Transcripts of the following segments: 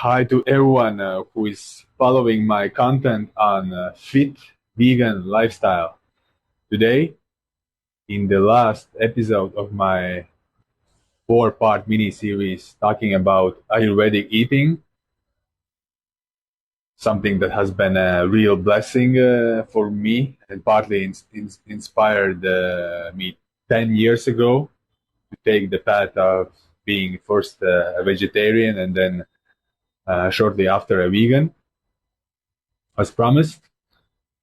Hi to everyone who is following my content on fit vegan lifestyle. Today, in the last episode of my four-part mini-series talking about Ayurvedic eating, something that has been a real blessing for me and partly inspired me 10 years ago to take the path of being first a vegetarian and then shortly after a vegan. As promised,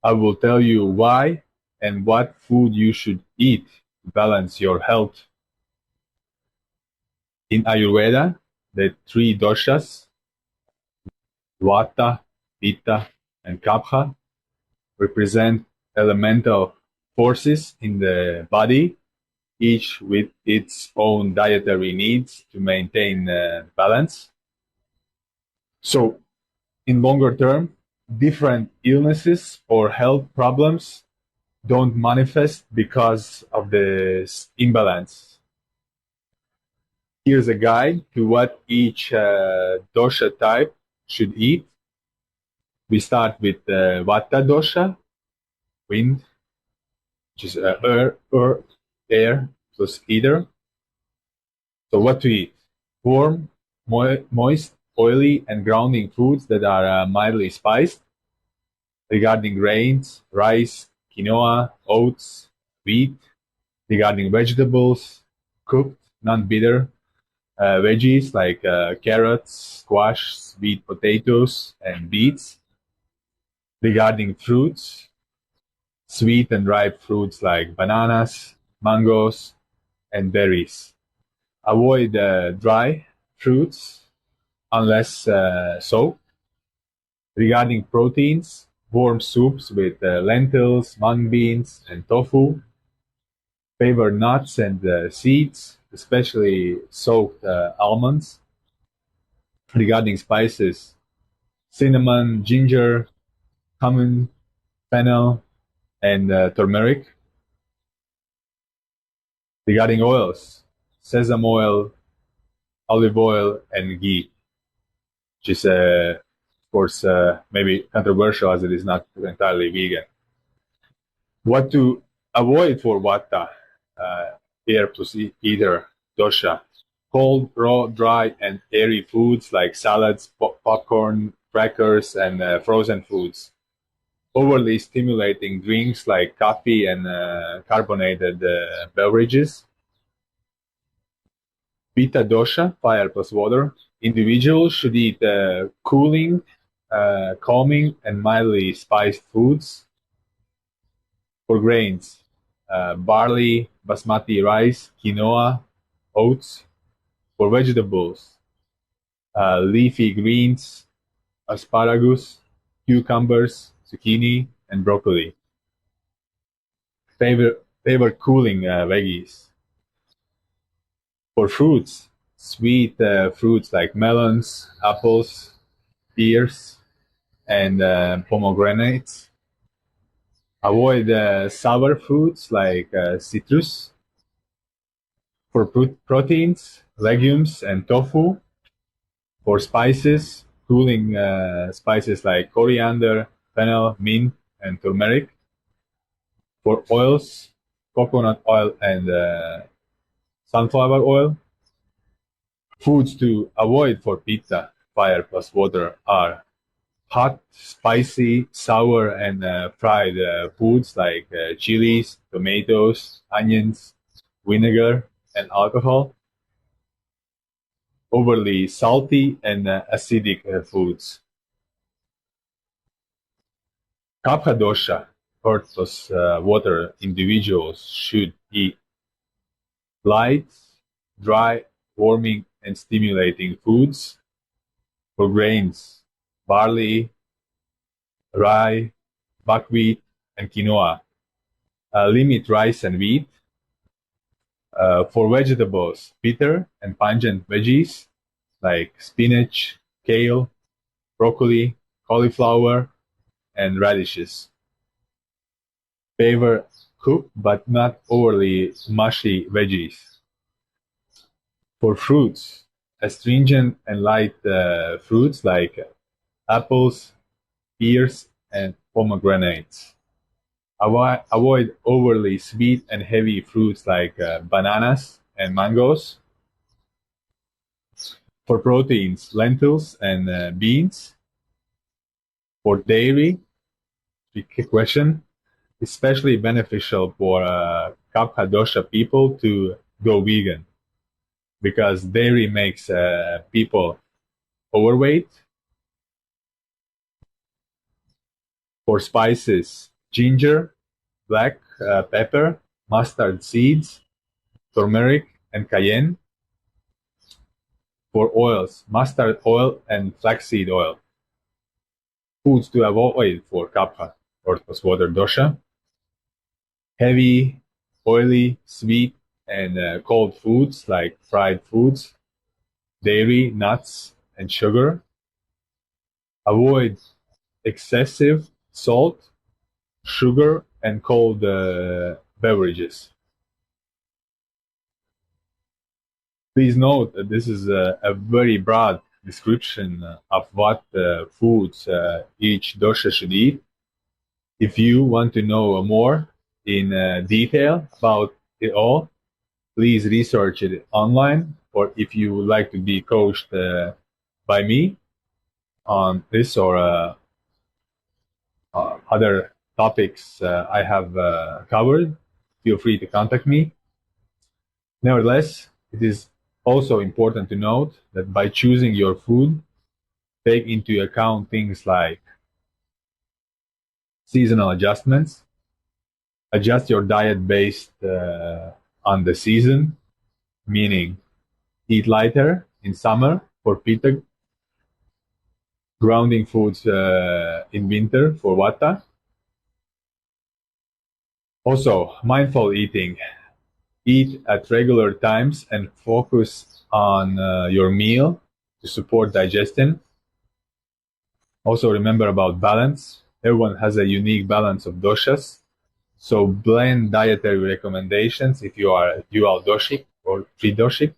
I will tell you why and what food you should eat to balance your health. In Ayurveda, the three doshas, Vata, Pitta, and Kapha, represent elemental forces in the body, each with its own dietary needs to maintain balance. So, in longer term, different illnesses or health problems don't manifest because of this imbalance. Here's a guide to what each dosha type should eat. We start with Vata dosha, wind, which is air plus ether. So what to eat? Warm, moist, oily, and grounding foods that are mildly spiced. Regarding grains, rice, quinoa, oats, wheat. Regarding vegetables, cooked, non-bitter veggies like carrots, squash, sweet potatoes, and beets. Regarding fruits, sweet and ripe fruits like bananas, mangoes, and berries. Avoid dry fruits unless soaked. Regarding proteins, warm soups with lentils, mung beans, and tofu. Favor nuts and seeds, especially soaked almonds. Regarding spices, cinnamon, ginger, cumin, fennel, and turmeric. Regarding oils, sesame oil, olive oil, and ghee, which is, of course, maybe controversial as it is not entirely vegan. What to avoid for Vata, air plus ether dosha? Cold, raw, dry, and airy foods like salads, popcorn, crackers, and frozen foods. Overly stimulating drinks like coffee and carbonated beverages. Pitta dosha, fire plus water. Individuals should eat cooling, calming, and mildly spiced foods. For grains, barley, basmati rice, quinoa, oats. For vegetables, leafy greens, asparagus, cucumbers, zucchini, and broccoli. Favor cooling veggies. For fruits, sweet fruits like melons, apples, pears, and pomegranates. Avoid sour fruits like citrus. For proteins, legumes, and tofu. For spices, cooling spices like coriander, fennel, mint, and turmeric. For oils, coconut oil and sunflower oil. Foods to avoid for Pitta, fire plus water, are hot, spicy, sour, and fried foods like chilies, tomatoes, onions, vinegar, and alcohol. Overly salty and acidic foods. Kapha dosha, earth plus water individuals should eat light, dry, warming, and stimulating foods. For grains, barley, rye, buckwheat, and quinoa. Limit rice and wheat. For vegetables, bitter and pungent veggies like spinach, kale, broccoli, cauliflower, and radishes. Favor cooked but not overly mushy veggies. For fruits, astringent and light fruits like apples, pears, and pomegranates. Avoid overly sweet and heavy fruits like bananas and mangoes. For proteins, lentils and beans. For dairy, tricky question, especially beneficial for Kapha dosha people to go vegan because dairy makes people overweight. For spices, ginger, black pepper, mustard seeds, turmeric, and cayenne. For oils, mustard oil and flaxseed oil. Foods to avoid for Kapha, orthos water dosha. Heavy, oily, sweet, and cold foods like fried foods, dairy, nuts, and sugar. Avoid excessive salt, sugar, and cold beverages. Please note that this is a very broad description of what foods each dosha should eat. If you want to know more in detail about it all, please research it online, or if you would like to be coached by me on this or other topics I have covered, feel free to contact me. Nevertheless, it is also important to note that by choosing your food, take into account things like seasonal adjustments, adjust your diet based on the season, meaning eat lighter in summer for pitta, grounding foods in winter for vata. Also, mindful eating. Eat at regular times and focus on your meal to support digestion. Also, remember about balance. Everyone has a unique balance of doshas. So blend dietary recommendations if you are dual doshic or tridoshic.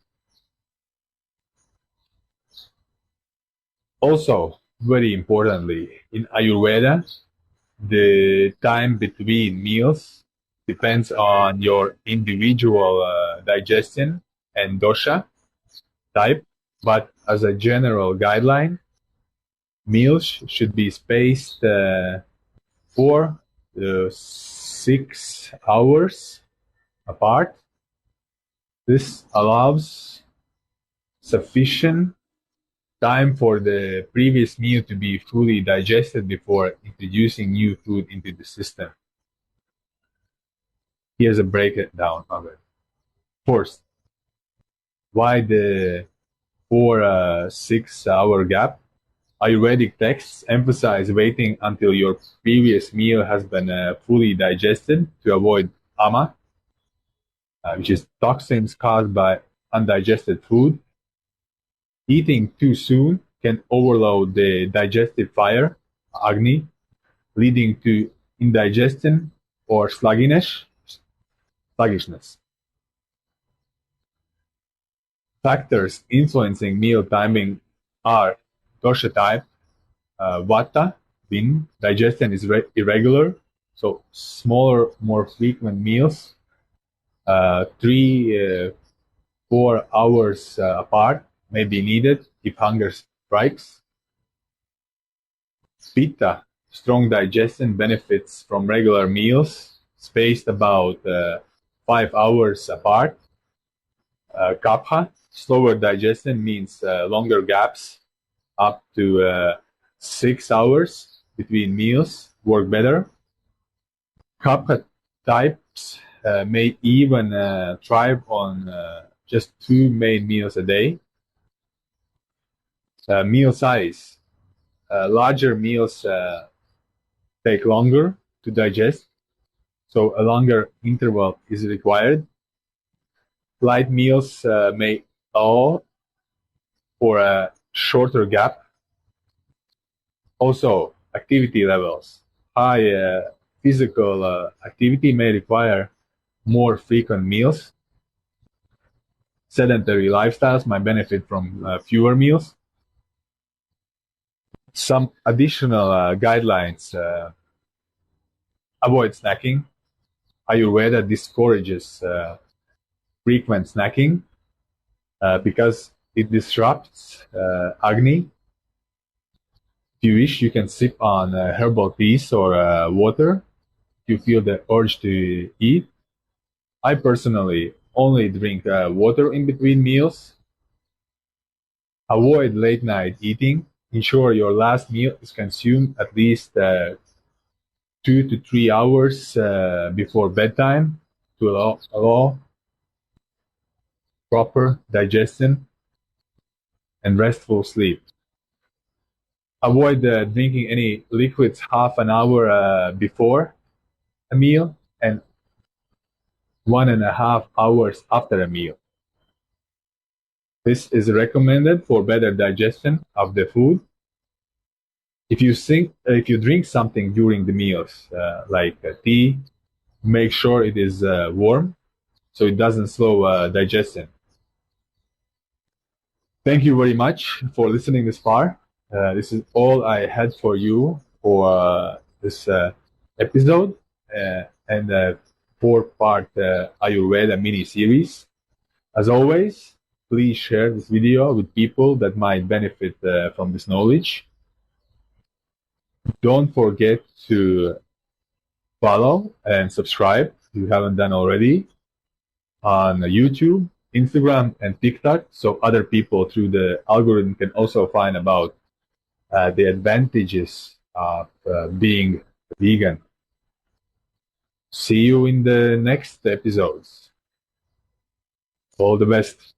Also, very importantly, in Ayurveda, the time between meals depends on your individual digestion and dosha type, but as a general guideline, meals should be spaced 4 to 6 hours apart. This allows sufficient time for the previous meal to be fully digested before introducing new food into the system. Here's a breakdown of it. First, why the 4 6 hour gap? Ayurvedic texts emphasize waiting until your previous meal has been fully digested to avoid ama, which is toxins caused by undigested food. Eating too soon can overload the digestive fire, agni, leading to indigestion or sluggishness. Factors influencing meal timing are dosha type, vata, bin, digestion is irregular, so smaller, more frequent meals, 3 4 hours apart may be needed if hunger strikes. Pitta, strong digestion benefits from regular meals spaced about 5 hours apart. Kapha, slower digestion means longer gaps, up to 6 hours between meals work better. Kapha types may even thrive on just 2 main meals a day. Meal size. Larger meals take longer to digest, so a longer interval is required. Light meals may allow for a shorter gap. Also, activity levels. High physical activity may require more frequent meals. sedentary lifestyles might benefit from fewer meals. Some additional guidelines: avoid snacking. Ayurveda discourages frequent snacking because it disrupts Agni. If you wish, you can sip on herbal teas or water if you feel the urge to eat. I personally only drink water in between meals. Avoid late night eating. Ensure your last meal is consumed at least 2 to 3 hours before bedtime to allow proper digestion and restful sleep. Avoid drinking any liquids half an hour before a meal and 1.5 hours after a meal. This is recommended for better digestion of the food. If you drink something during the meals, like tea, make sure it is warm so it doesn't slow digestion. Thank you very much for listening this far. This is all I had for you for this episode and the 4-part Ayurveda mini-series. As always, please share this video with people that might benefit from this knowledge. Don't forget to follow and subscribe if you haven't done already on YouTube, Instagram, and TikTok, so other people through the algorithm can also find about the advantages of being vegan. See you in the next episodes. All the best.